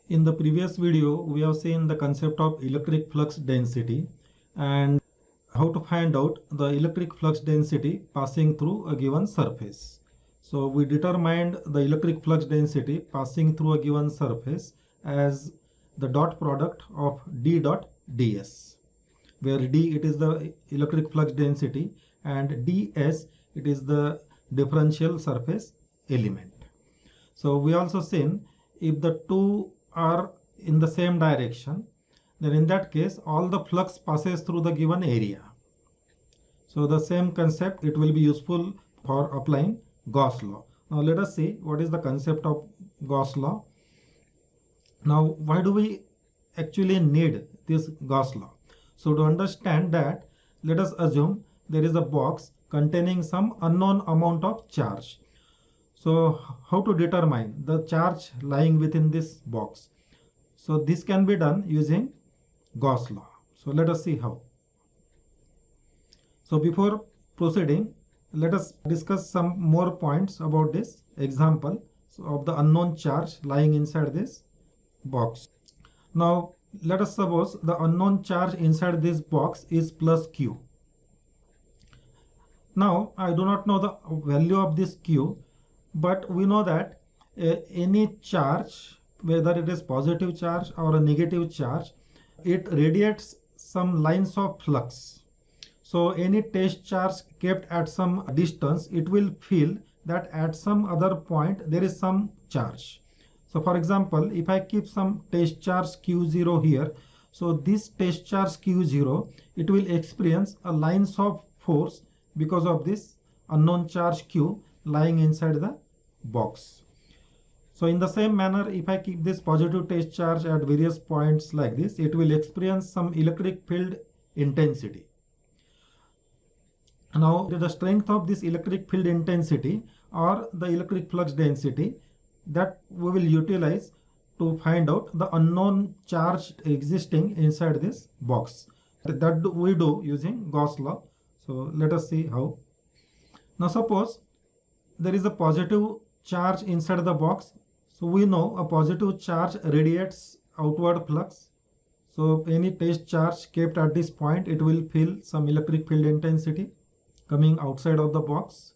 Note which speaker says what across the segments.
Speaker 1: In the previous video, we have seen the concept of electric flux density and how to find out the electric flux density passing through a given surface. So we determined the electric flux density passing through a given surface as the dot product of d dot ds, where d it is the electric flux density and ds it is the differential surface element. So we also seen if the two are in the same direction, then in that case all the flux passes through the given area. So the same concept, it will be useful for applying Gauss law. Now let us see what is the concept of Gauss law. Now why do we actually need this Gauss law? So to understand that, let us assume there is a box containing some unknown amount of charge. So how to determine the charge lying within this box? So this can be done using Gauss law. So let us see how. So before proceeding, let us discuss some more points about this example of the unknown charge lying inside this box. Now let us suppose the unknown charge inside this box is plus q. Now I do not know the value of this q, but we know that any charge, whether it is positive charge or a negative charge, it radiates some lines of flux. So any test charge kept at some distance, it will feel that at some other point there is some charge. So for example, if I keep some test charge q0 here, so this test charge q0, it will experience a lines of force because of this unknown charge q lying inside the box. So in the same manner, if I keep this positive test charge at various points like this, it will experience some electric field intensity. Now the strength of this electric field intensity or the electric flux density, that we will utilize to find out the unknown charge existing inside this box. That we do using Gauss law. So let us see how. Now suppose there is a positive charge inside the box. So we know a positive charge radiates outward flux. So any test charge kept at this point, it will feel some electric field intensity coming outside of the box.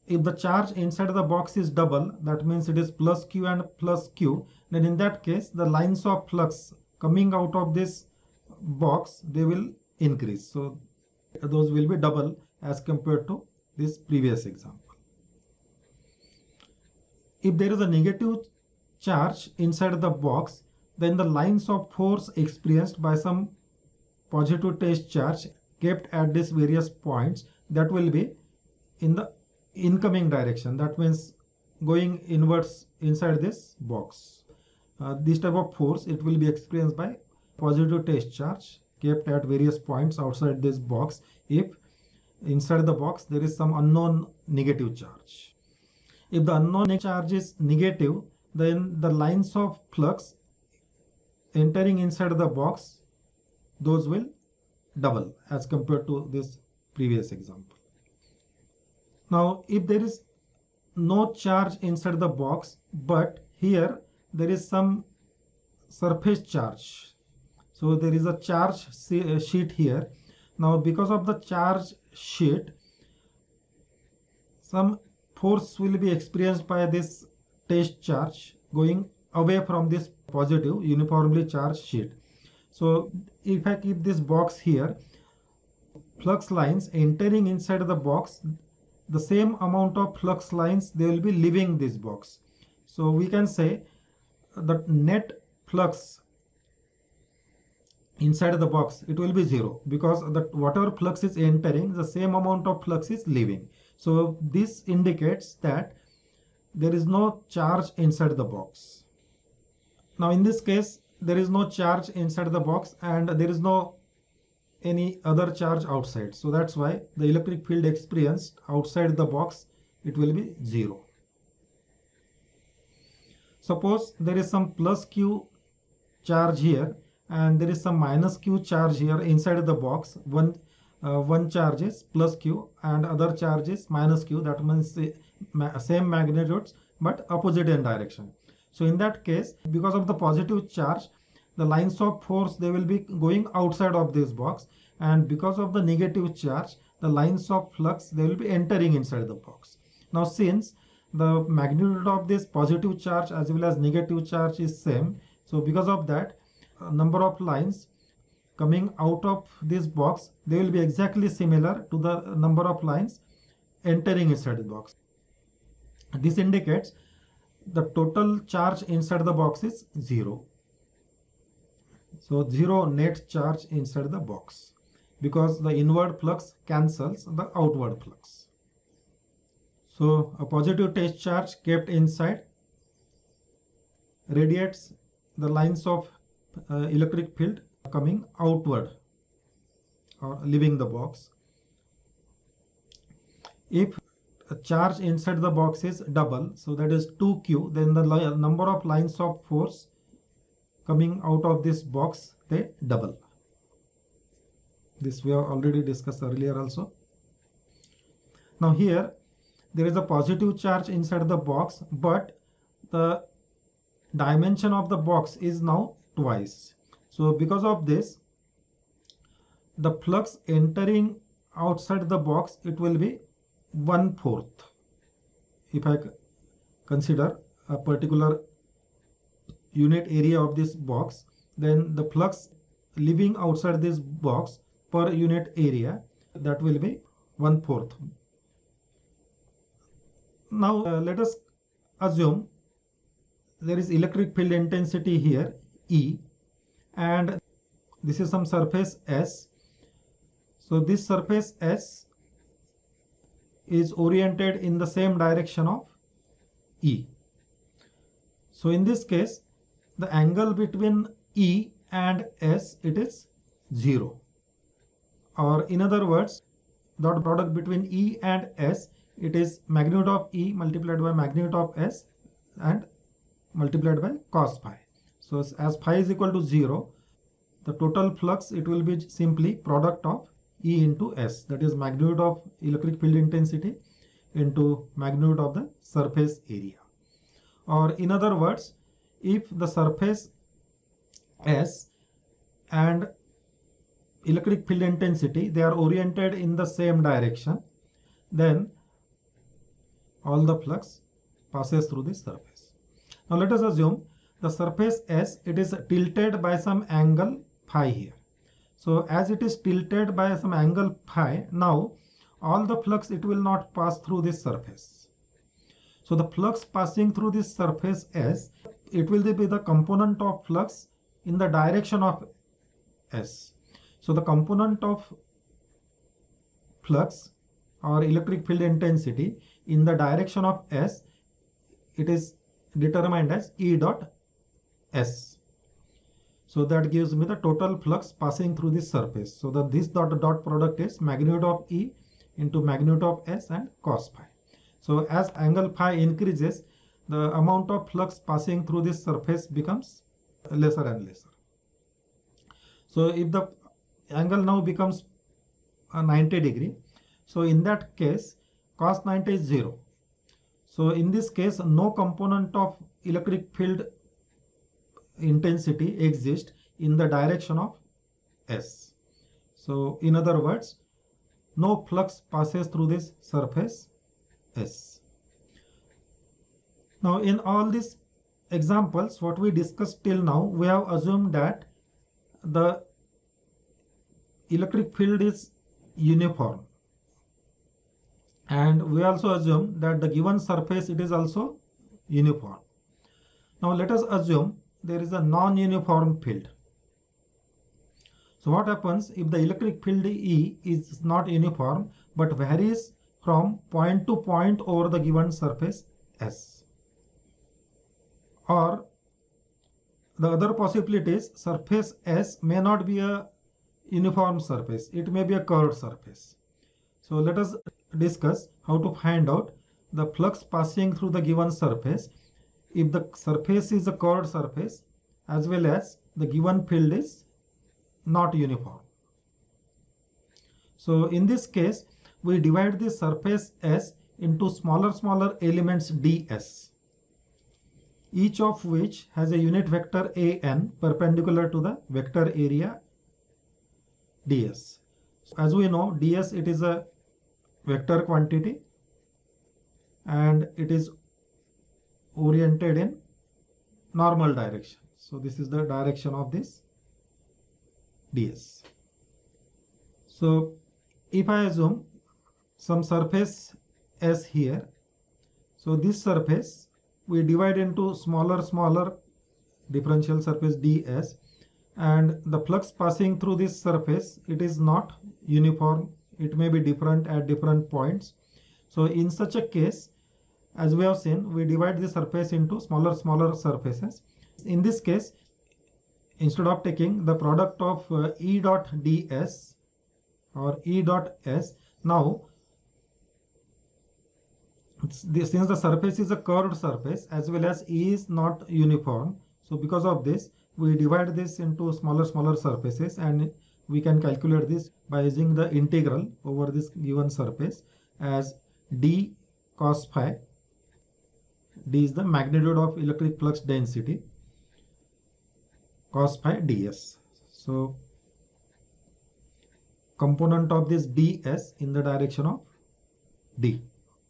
Speaker 1: If the charge inside the box is double, that means it is plus q and plus q, then in that case the lines of flux coming out of this box, they will increase. So those will be double as compared to this previous example. If there is a negative charge inside the box, then the lines of force experienced by some positive test charge kept at these various points, that will be in the incoming direction. That means going inwards inside this box. This type of force, it will be experienced by positive test charge kept at various points outside this box if inside the box there is some unknown negative charge. If the unknown charge is negative, then the lines of flux entering inside the box, those will double as compared to this previous example. Now if there is no charge inside the box, but here there is some surface charge. So there is a charge sheet here. Now because of the charge sheet, some force will be experienced by this test charge going away from this positive uniformly charged sheet. So if I keep this box here, flux lines entering inside the box, the same amount of flux lines, they will be leaving this box. So we can say the net flux inside the box, it will be zero, because that whatever flux is entering, the same amount of flux is leaving. So this indicates that there is no charge inside the box. Now in this case, there is no charge inside the box and there is no any other charge outside. So that's why the electric field experienced outside the box, it will be zero. Suppose there is some plus q charge here and there is some minus q charge here inside the box. one charge is plus q and other charge is minus q. That means same magnitudes but opposite in direction. So in that case, because of the positive charge, the lines of force, they will be going outside of this box, and because of the negative charge, the lines of flux, they will be entering inside the box. Now since the magnitude of this positive charge as well as negative charge is same, so because of that, number of lines coming out of this box, they will be exactly similar to the number of lines entering inside the box. This indicates the total charge inside the box is 0. So 0 net charge inside the box, because the inward flux cancels the outward flux. So a positive test charge kept inside radiates the lines of electric field coming outward or leaving the box. If a charge inside the box is double, so that is 2q, then the number of lines of force coming out of this box, they double. This we have already discussed earlier also. Now here there is a positive charge inside the box, but the dimension of the box is now twice. So because of this, the flux entering outside the box, it will be 1/4. If I consider a particular unit area of this box, then the flux leaving outside this box per unit area, that will be 1/4. Now let us assume there is electric field intensity here, E, and this is some surface S. So this surface S is oriented in the same direction of E. So in this case, the angle between E and S, it is 0. Or in other words, dot product between E and S, it is magnitude of E multiplied by magnitude of S and multiplied by cos phi. So as phi is equal to 0, the total flux, it will be simply product of E into S, that is magnitude of electric field intensity into magnitude of the surface area. Or in other words, if the surface S and electric field intensity, they are oriented in the same direction, then all the flux passes through this surface. Now let us assume the surface S, it is tilted by some angle phi here. So as it is tilted by some angle phi, now all the flux, it will not pass through this surface. So the flux passing through this surface S, it will be the component of flux in the direction of S. So the component of flux or electric field intensity in the direction of S, it is determined as E dot S. So that gives me the total flux passing through this surface. So that this dot product is magnitude of E into magnitude of S and cos phi. So as angle phi increases, the amount of flux passing through this surface becomes lesser and lesser. So if the angle now becomes 90 degree, so in that case cos 90 is 0. So in this case, no component of electric field intensity exists in the direction of S. So in other words, no flux passes through this surface S. Now in all these examples, what we discussed till now, we have assumed that the electric field is uniform, and we also assume that the given surface, it is also uniform. Now let us assume there is a non-uniform field. So what happens if the electric field E is not uniform but varies from point to point over the given surface S? Or the other possibility is surface S may not be a uniform surface, it may be a curved surface. So let us discuss how to find out the flux passing through the given surface if the surface is a curved surface as well as the given field is not uniform. So in this case, we divide the surface S into smaller elements ds, each of which has a unit vector an perpendicular to the vector area ds. So as we know, ds, it is a vector quantity and it is oriented in normal direction. So this is the direction of this ds. So if I assume some surface S here, so this surface we divide into smaller differential surface ds, and the flux passing through this surface, it is not uniform. It may be different at different points. So in such a case, as we have seen, we divide the surface into smaller surfaces. In this case, instead of taking the product of E dot ds or E dot s, now since the surface is a curved surface as well as E is not uniform, so because of this we divide this into smaller surfaces, and we can calculate this by using the integral over this given surface as d cos phi. D is the magnitude of electric flux density, cos phi ds. So component of this ds in the direction of d,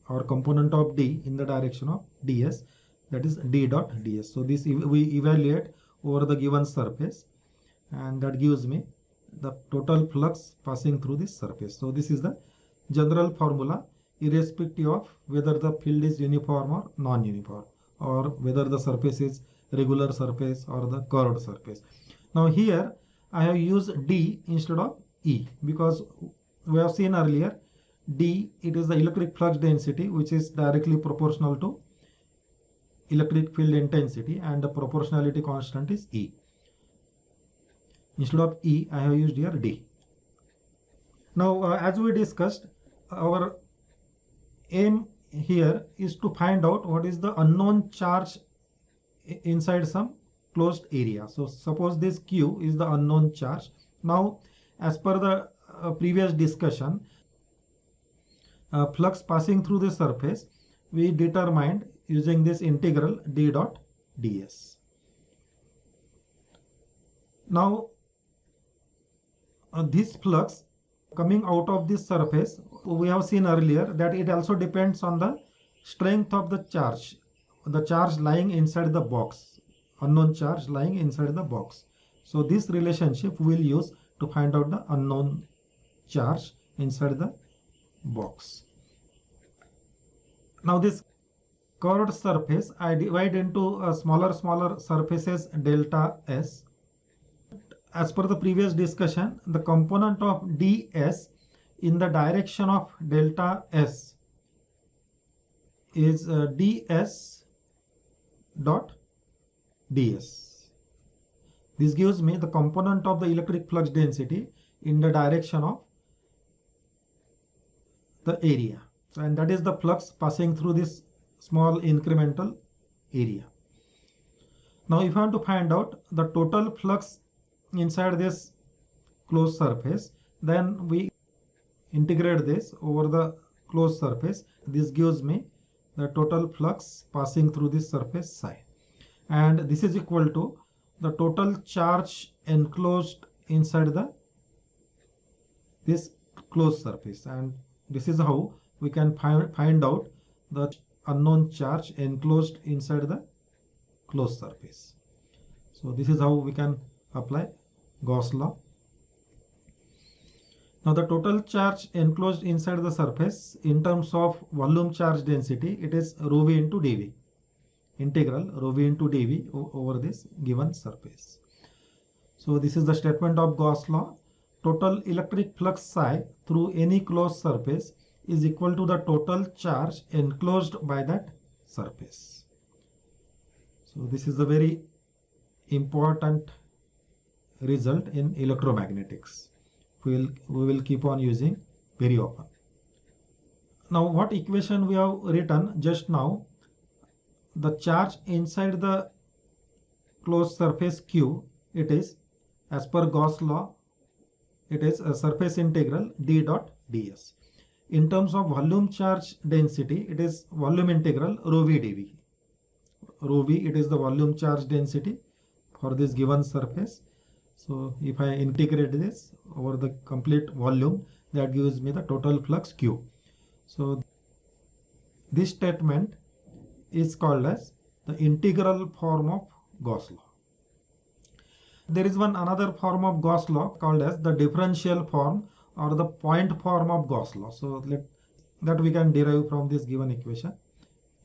Speaker 1: or component of d in the direction of ds, that is d dot ds. So this we evaluate over the given surface, and that gives me the total flux passing through this surface. So this is the general formula, irrespective of whether the field is uniform or non-uniform, or whether the surface is regular surface or the curved surface. Now here I have used d instead of E because we have seen earlier d, it is the electric flux density, which is directly proportional to electric field intensity, and the proportionality constant is E. Instead of E, I have used here d. Now as we discussed, our aim here is to find out what is the unknown charge inside some closed area. So suppose this Q is the unknown charge. Now as per the previous discussion, flux passing through the surface we determined using this integral d dot ds. Now this flux coming out of this surface, we have seen earlier that it also depends on the strength of the charge lying inside the box, unknown charge lying inside the box. So this relationship we will use to find out the unknown charge inside the box. Now this curved surface I divide into smaller surfaces delta s. As per the previous discussion, the component of ds in the direction of delta s is ds dot ds. This gives me the component of the electric flux density in the direction of the area, and that is the flux passing through this small incremental area. Now if I want to find out the total flux inside this closed surface, then we integrate this over the closed surface. This gives me the total flux passing through this surface psi, and this is equal to the total charge enclosed inside this closed surface, and this is how we can find out the unknown charge enclosed inside the closed surface. So this is how we can apply Gauss law. Now the total charge enclosed inside the surface in terms of volume charge density, it is rho v into dv, integral rho v into dv over this given surface. So this is the statement of Gauss law. Total electric flux psi through any closed surface is equal to the total charge enclosed by that surface. So this is a very important result in electromagnetics. We will keep on using very often. Now what equation we have written just now, the charge inside the closed surface Q, it is as per Gauss law, it is a surface integral d dot ds. In terms of volume charge density, it is volume integral rho v dv. Rho v, it is the volume charge density for this given surface. So if I integrate this over the complete volume, that gives me the total flux Q. So this statement is called as the integral form of Gauss law. There is another form of Gauss law called as the differential form or the point form of Gauss law. So that we can derive from this given equation,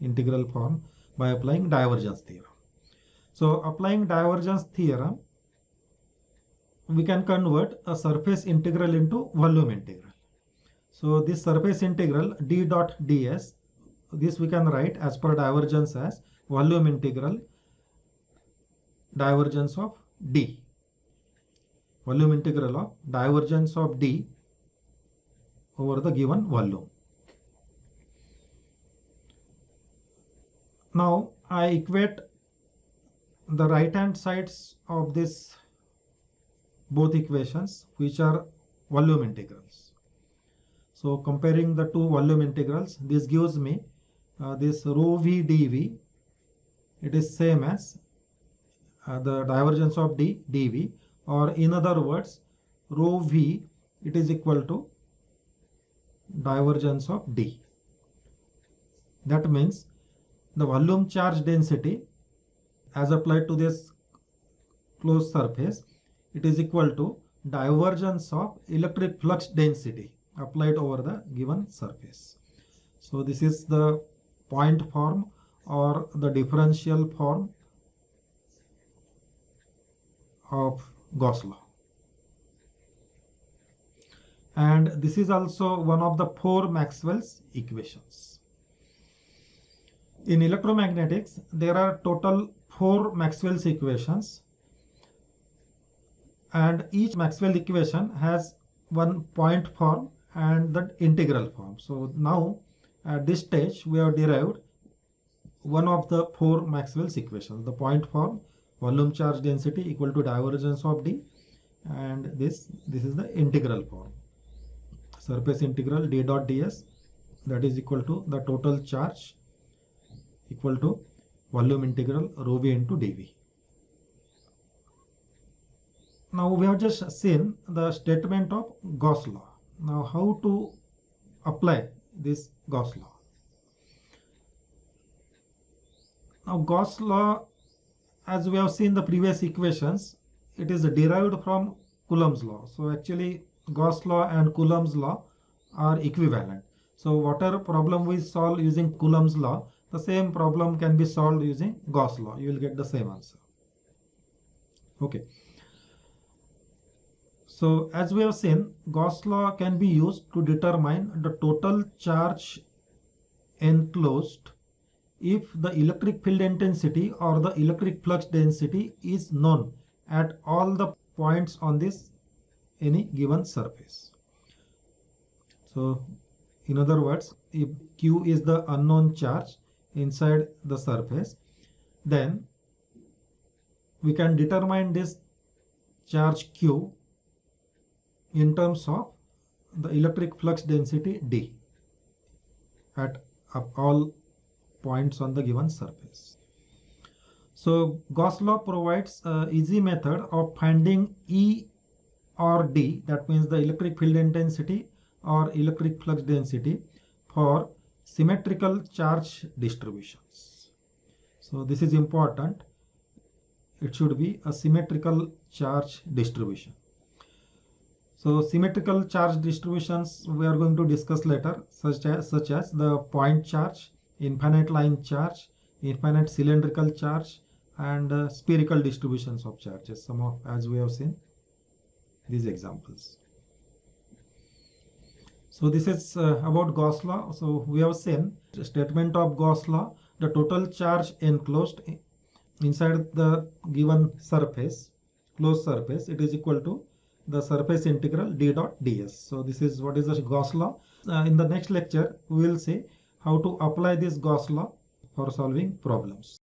Speaker 1: integral form, by applying divergence theorem. So applying divergence theorem, we can convert a surface integral into volume integral. So this surface integral d dot ds, this we can write as per divergence as volume integral divergence of d. Volume integral of divergence of d over the given volume. Now I equate the right hand sides of this both equations, which are volume integrals. So comparing the two volume integrals, this gives me this rho v dv, it is same as the divergence of d dv, or in other words, rho v, it is equal to divergence of d. That means the volume charge density as applied to this closed surface, it is equal to divergence of electric flux density applied over the given surface. So this is the point form or the differential form of Gauss law. And this is also one of the 4 Maxwell's equations. In electromagnetics, there are total 4 Maxwell's equations, and each Maxwell equation has one point form and the integral form. So now at this stage we have derived one of the 4 Maxwell's equations. The point form, volume charge density equal to divergence of d, and this is the integral form, surface integral d dot ds, that is equal to the total charge equal to volume integral rho v into dv. Now we have just seen the statement of Gauss law. Now how to apply this Gauss law? Now Gauss law, as we have seen the previous equations, it is derived from Coulomb's law. So actually Gauss law and Coulomb's law are equivalent. So whatever problem we solve using Coulomb's law, the same problem can be solved using Gauss law. You will get the same answer. Okay. So as we have seen, Gauss law can be used to determine the total charge enclosed if the electric field intensity or the electric flux density is known at all the points on this any given surface. So in other words, if Q is the unknown charge inside the surface, then we can determine this charge Q in terms of the electric flux density D at all points on the given surface. So Gauss law provides an easy method of finding E or D, that means the electric field intensity or electric flux density, for symmetrical charge distributions. So this is important. It should be a symmetrical charge distribution. So symmetrical charge distributions we are going to discuss later, such as the point charge, infinite line charge, infinite cylindrical charge, and spherical distributions of charges, some of as we have seen these examples. So this is about Gauss law. So we have seen the statement of Gauss law, the total charge enclosed inside the given surface, closed surface, it is equal to the surface integral d dot ds. So this is what is the Gauss law. In the next lecture, we will see how to apply this Gauss law for solving problems.